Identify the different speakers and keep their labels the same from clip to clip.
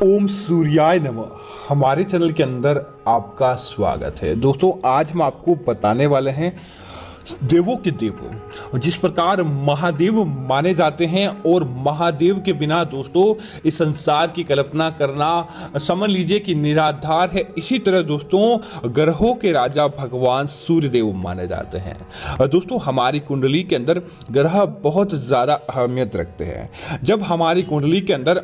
Speaker 1: ओम सूर्याय नमः। हमारे चैनल के अंदर आपका स्वागत है। दोस्तों, आज हम आपको बताने वाले हैं देवों के देव, जिस प्रकार महादेव माने जाते हैं। और महादेव के बिना दोस्तों इस संसार की कल्पना करना समझ लीजिए कि निराधार है। इसी तरह दोस्तों ग्रहों के राजा भगवान सूर्यदेव माने जाते हैं। दोस्तों, हमारी कुंडली के अंदर ग्रह बहुत ज़्यादा अहमियत रखते हैं। जब हमारी कुंडली के अंदर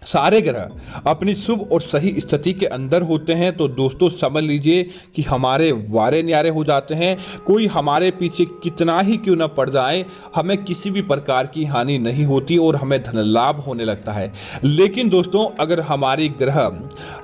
Speaker 1: सारे ग्रह अपनी शुभ और सही स्थिति के अंदर होते हैं तो दोस्तों समझ लीजिए कि हमारे वारे न्यारे हो जाते हैं। कोई हमारे पीछे कितना ही क्यों न पड़ जाए, हमें किसी भी प्रकार की हानि नहीं होती और हमें धन लाभ होने लगता है। लेकिन दोस्तों, अगर हमारे ग्रह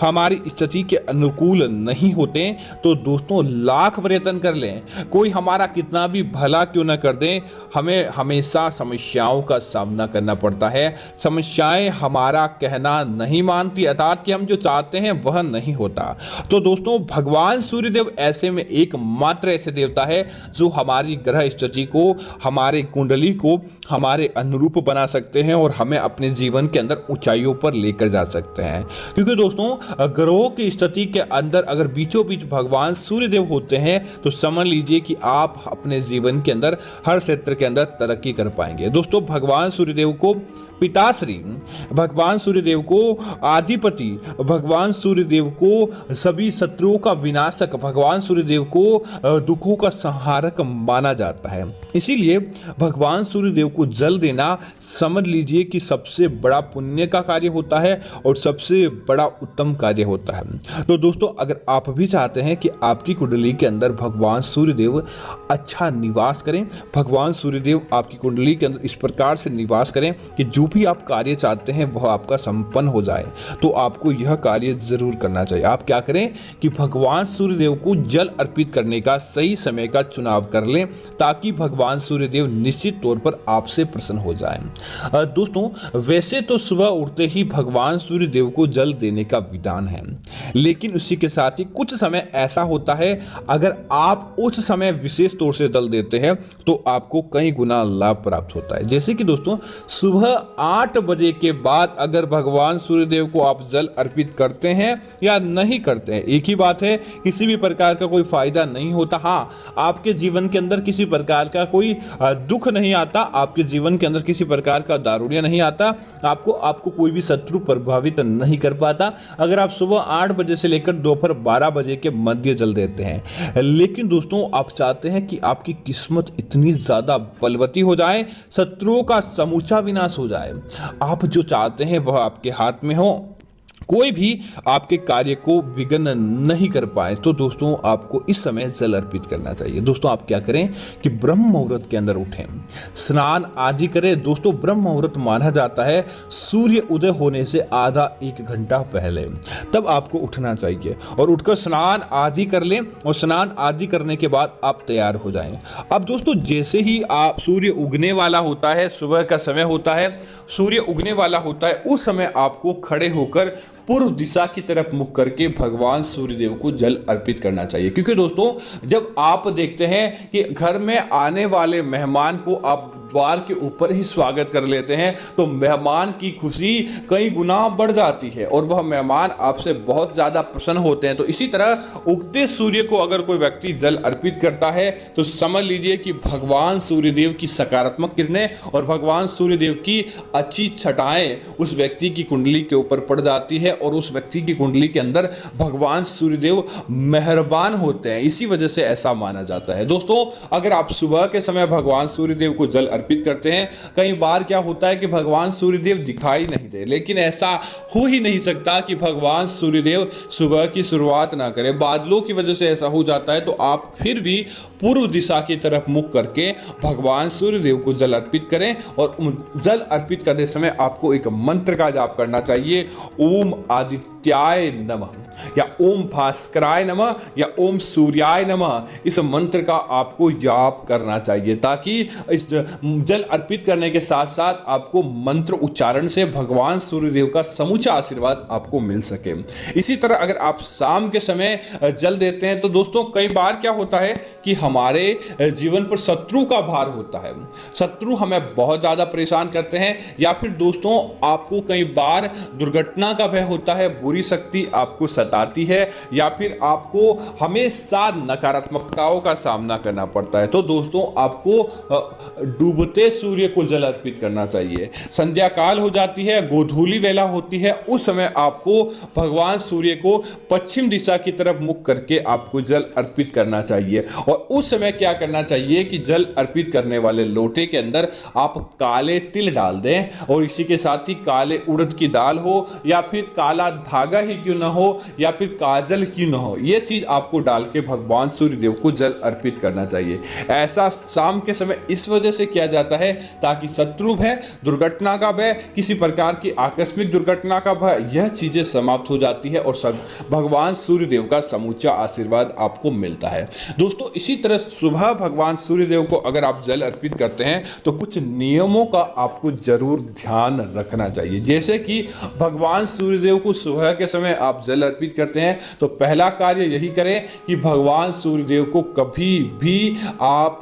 Speaker 1: हमारी स्थिति के अनुकूल नहीं होते तो दोस्तों लाख प्रयत्न कर लें, कोई हमारा कितना भी भला क्यों न कर दें, हमें हमेशा समस्याओं का सामना करना पड़ता है। समस्याएं हमारा कहना नहीं मानती, अर्थात कि हम जो चाहते हैं वह नहीं होता। तो दोस्तों भगवान सूर्यदेव ऐसे में एकमात्र ऐसे देवता है जो हमारी ग्रह स्थिति को, हमारे कुंडली को हमारे अनुरूप बना सकते हैं और हमें अपने जीवन के अंदर ऊंचाइयों पर लेकर जा सकते हैं। क्योंकि दोस्तों ग्रहों की स्थिति के अंदर अगर बीचों बीच भगवान सूर्यदेव होते हैं तो समझ लीजिए कि आप अपने जीवन के अंदर हर क्षेत्र के अंदर तरक्की कर पाएंगे। दोस्तों, भगवान सूर्यदेव को पिताश्री, भगवान सूर्यदेव को आदिपति, भगवान सूर्यदेव को सभी शत्रुओं का विनाशक, भगवान सूर्यदेव को दुखों का संहारक माना जाता है। इसीलिए भगवान सूर्यदेव को जल देना समझ लीजिए कि सबसे बड़ा पुण्य का कार्य होता है और सबसे बड़ा उत्तम कार्य होता है। तो दोस्तों, अगर आप भी चाहते हैं कि आपकी कुंडली के अंदर भगवान सूर्यदेव अच्छा निवास करें, भगवान सूर्यदेव आपकी कुंडली के अंदर इस प्रकार से निवास करें कि जो भी आप कार्य चाहते हैं वह आपका संपन्न हो जाए, तो आपको यह कार्य जरूर करना चाहिए। आप क्या करें कि भगवान सूर्यदेव को जल अर्पित करने का सही समय का चुनाव कर लें ताकि भगवान सूर्यदेव निश्चित तौर पर आपसे प्रसन्न हो जाएं। दोस्तों, वैसे तो सुबह उठते ही भगवान सूर्यदेव को जल देने का विधान है, लेकिन उसी के साथ ही कुछ समय ऐसा होता है अगर आप उस समय विशेष तौर से जल देते हैं तो आपको कई गुना लाभ प्राप्त होता है। जैसे कि दोस्तों सुबह 8 बजे के बाद अगर भगवान सूर्यदेव को आप जल अर्पित करते हैं या नहीं करते हैं, एक ही बात है, किसी भी प्रकार का कोई फायदा नहीं होता। हाँ, आपके जीवन के अंदर किसी प्रकार का कोई दुख नहीं आता, आपके जीवन के अंदर किसी प्रकार का दारुण्य नहीं आता, आपको कोई भी शत्रु प्रभावित नहीं कर पाता अगर आप सुबह 8 बजे से लेकर दोपहर 12 बजे के मध्य जल देते हैं। लेकिन दोस्तों, आप चाहते हैं कि आपकी किस्मत इतनी ज्यादा बलवती हो जाए, शत्रुओं का समूचा विनाश हो जाए, आप जो चाहते हैं वह आपके हाथ में हो, कोई भी आपके कार्य को विघ्न नहीं कर पाए, तो दोस्तों आपको इस समय जल अर्पित करना चाहिए। दोस्तों, आप क्या करें कि ब्रह्म मुहूर्त के अंदर उठें, स्नान आदि करें। दोस्तों, ब्रह्म मुहूर्त माना जाता है सूर्य उदय होने से आधा 1 घंटा पहले, तब आपको उठना चाहिए और उठकर स्नान आदि कर लें और स्नान आदि करने के बाद आप तैयार हो जाएं। अब दोस्तों, जैसे ही आप सूर्य उगने वाला होता है, सुबह का समय होता है, सूर्य उगने वाला होता है, उस समय आपको खड़े होकर पूर्व दिशा की तरफ मुख करके भगवान सूर्यदेव को जल अर्पित करना चाहिए। क्योंकि दोस्तों, जब आप देखते हैं कि घर में आने वाले मेहमान को आप द्वार के ऊपर ही स्वागत कर लेते हैं तो मेहमान की खुशी कई गुना बढ़ जाती है और वह मेहमान आपसे बहुत ज़्यादा प्रसन्न होते हैं। तो इसी तरह उगते सूर्य को अगर कोई व्यक्ति जल अर्पित करता है तो समझ लीजिए कि भगवान सूर्यदेव की सकारात्मक किरणें और भगवान सूर्यदेव की अच्छी छटाएं उस व्यक्ति की कुंडली के ऊपर पड़ जाती है और उस व्यक्ति की कुंडली के अंदर भगवान सूर्यदेव मेहरबान होते हैं। इसी वजह से ऐसा माना जाता है। दोस्तों, अगर आप सुबह के समय भगवान सूर्यदेव को जल अर्पित करते हैं, कई बार क्या होता है कि भगवान सूर्यदेव दिखाई नहीं दे, लेकिन ऐसा हो ही नहीं सकता कि भगवान सूर्यदेव सुबह की शुरुआत ना करें। बादलों की वजह से ऐसा हो जाता है, तो आप फिर भी पूर्व दिशा की तरफ मुख करके भगवान सूर्यदेव को जल अर्पित करें और जल अर्पित करते समय आपको एक मंत्र का जाप करना चाहिए, ओम आदित्याय नमः। या ओम भास्कराय नमः या ओम सूर्याय नमः, इस मंत्र का आपको जाप करना चाहिए, ताकि इस जल अर्पित करने के साथ साथ आपको मंत्र उच्चारण से भगवान सूर्यदेव का समूचा आशीर्वाद आपको मिल सके। इसी तरह अगर आप शाम के समय जल देते हैं तो दोस्तों कई बार क्या होता है कि हमारे जीवन पर शत्रु का भार होता है, शत्रु हमें बहुत ज़्यादा परेशान करते हैं, या फिर दोस्तों आपको कई बार दुर्घटना का भय होता है, बुरी शक्ति आपको सताती है, या फिर आपको हमेशा नकारात्मकताओं का सामना करना पड़ता है। तो दोस्तों आपको डूबते सूर्य को जल अर्पित करना चाहिए। संध्या काल हो जाती है, गोधूली वेला होती है, उस समय आपको भगवान सूर्य को पश्चिम दिशा की तरफ मुख करके आपको जल अर्पित करना चाहिए। और उस समय क्या करना चाहिए कि जल अर्पित करने वाले लोटे के अंदर आप काले तिल डाल दें, और इसी के साथ ही काले उड़द की दाल हो या फिर काला धागा ही क्यों ना हो या फिर काजल क्यों ना हो, ये चीज आपको डाल के भगवान सूर्यदेव को जल अर्पित करना चाहिए। ऐसा शाम के समय इस वजह से किया जाता है ताकि शत्रु भय, दुर्घटना का भय, किसी प्रकार की आकस्मिक दुर्घटना का भय, यह चीजें समाप्त हो जाती है और सब भगवान सूर्यदेव का समूचा आशीर्वाद आपको मिलता है। दोस्तों इसी तरह सुबह भगवान सूर्यदेव को अगर आप जल अर्पित करते हैं तो कुछ नियमों का आपको जरूर ध्यान रखना चाहिए। जैसे कि भगवान सूर्यदेव को सुबह के समय आप जल अर्पित करते हैं तो पहला कार्य यही करें कि भगवान सूर्यदेव को कभी भी आप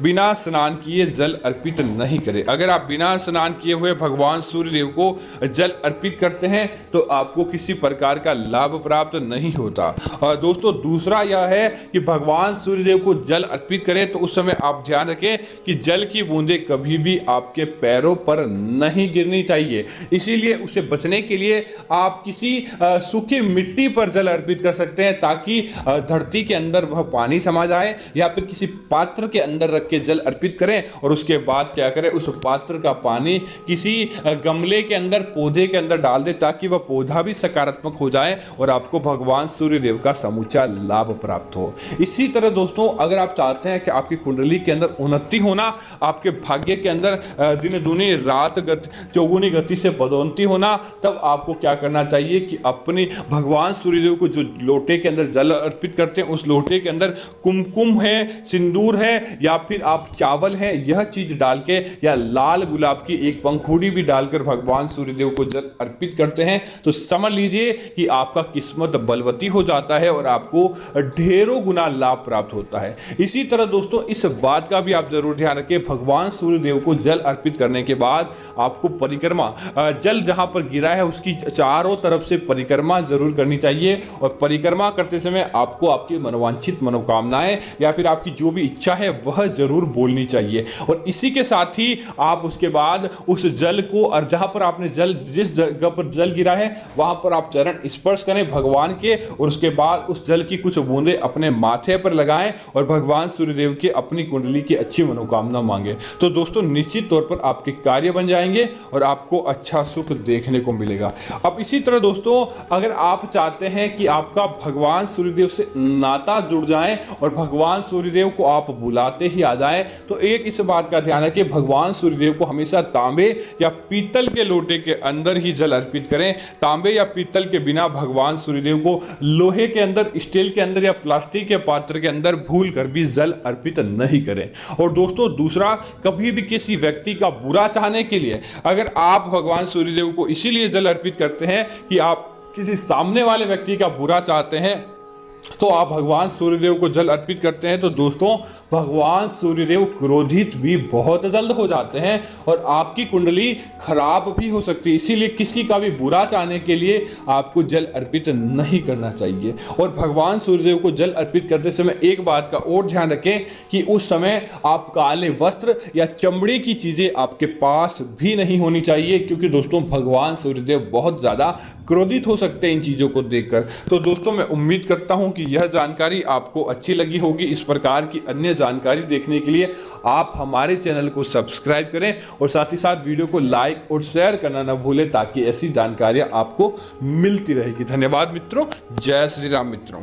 Speaker 1: बिना स्नान किए जल अर्पित नहीं करें। अगर आप बिना स्नान किए हुए भगवान सूर्यदेव को जल अर्पित करते हैं तो आपको किसी प्रकार का लाभ प्राप्त नहीं होता। और दोस्तों दूसरा यह है कि भगवान सूर्यदेव को जल अर्पित करें तो उस समय आप ध्यान रखें कि जल की बूंदें कभी भी आपके पैरों पर नहीं गिरनी चाहिए। इसीलिए उसे बचने के लिए आप किसी सूखी मिट्टी पर जल अर्पित कर सकते हैं, ताकि धरती के अंदर वह पानी समा जाए, या फिर किसी पात्र के अंदर रख के जल अर्पित करें और उसके बाद क्या करें, उस पात्र का पानी किसी गमले के अंदर, पौधे के अंदर डाल दे, ताकि वह पौधा भी सकारात्मक हो जाए और आपको भगवान सूर्यदेव का समूचा लाभ प्राप्त हो। इसी तरह दोस्तों अगर आप चाहते हैं कि आपकी कुंडली के अंदर उन्नति होना, आपके भाग्य के अंदर दिन दूनी रात चौगुनी गति से पदोन्नति होना, तब आपको क्या करना चाहिए कि अपनी भगवान सूर्यदेव को जो लोटे के अंदर जल अर्पित करते हैं उस लोटे के अंदर कुमकुम है, सिंदूर है, या फिर आप चावल है, यह चीज डाल के या लाल गुलाब की एक पंखुड़ी भी डालकर भगवान सूर्यदेव को जल अर्पित करते हैं तो समझ लीजिए कि आपका किस्मत बलवती हो जाता है और आपको ढेरों गुना लाभ प्राप्त होता है। इसी तरह दोस्तों इस बात का भी आप जरूर ध्यान रखें, भगवान सूर्यदेव को जल अर्पित करने के बाद आपको परिक्रमा, जल जहां पर गिरा है उसकी चारों तरफ से परिक्रमा जरूर करनी चाहिए। और परिक्रमा करते समय आपको आपकी मनोवांछित मनोकामनाएं या फिर आपकी जो भी इच्छा है वह जरूर बोलनी चाहिए। और इसी के साथ ही आप उसके बाद उस जल को, और जहां पर आपने जल, जिस जगह पर जल गिरा है वहां पर आप चरण स्पर्श करें भगवान के, और उसके बाद उस जल की कुछ बूंदें अपने माथे पर लगाएं और भगवान सूर्यदेव की अपनी कुंडली की अच्छी मनोकामना मांगे। तो दोस्तों निश्चित तौर पर आपके कार्य बन जाएंगे और आपको अच्छा सुख देखने को मिलेगा। अब इसी तरह दोस्तों अगर आप चाहते हैं कि आपका भगवान सूर्यदेव से नाता जुड़ जाए और भगवान सूर्यदेव को आप बुलाते ही आ जाए, तो एक इस बात का ध्यान है कि भगवान सूर्यदेव को हमेशा तांबे या पीतल के लोटे के अंदर ही जल अर्पित करें। तांबे या पीतल के बिना भगवान सूर्यदेव को लोहे के अंदर, स्टील के अंदर या प्लास्टिक के पात्र के अंदर भूल कर भी जल अर्पित नहीं करें। और दोस्तों दूसरा, कभी भी किसी व्यक्ति का बुरा चाहने के लिए अगर आप भगवान सूर्यदेव को इसीलिए जल अर्पित करते हैं कि आप किसी सामने वाले व्यक्ति का बुरा चाहते हैं, तो आप भगवान सूर्यदेव को जल अर्पित करते हैं, तो दोस्तों भगवान सूर्यदेव क्रोधित भी बहुत जल्द हो जाते हैं और आपकी कुंडली खराब भी हो सकती है। इसीलिए किसी का भी बुरा चाहने के लिए आपको जल अर्पित नहीं करना चाहिए। और भगवान सूर्यदेव को जल अर्पित करते समय एक बात का और ध्यान रखें कि उस समय आप काले वस्त्र या चमड़े की चीजें आपके पास भी नहीं होनी चाहिए, क्योंकि दोस्तों भगवान सूर्यदेव बहुत ज्यादा क्रोधित हो सकते हैं इन चीजों को देखकर। तो दोस्तों मैं उम्मीद करता हूं कि यह जानकारी आपको अच्छी लगी होगी। इस प्रकार की अन्य जानकारी देखने के लिए आप हमारे चैनल को सब्सक्राइब करें और साथ ही साथ वीडियो को लाइक और शेयर करना न भूलें, ताकि ऐसी जानकारियां आपको मिलती रहेगी। धन्यवाद मित्रों। जय श्री राम मित्रों।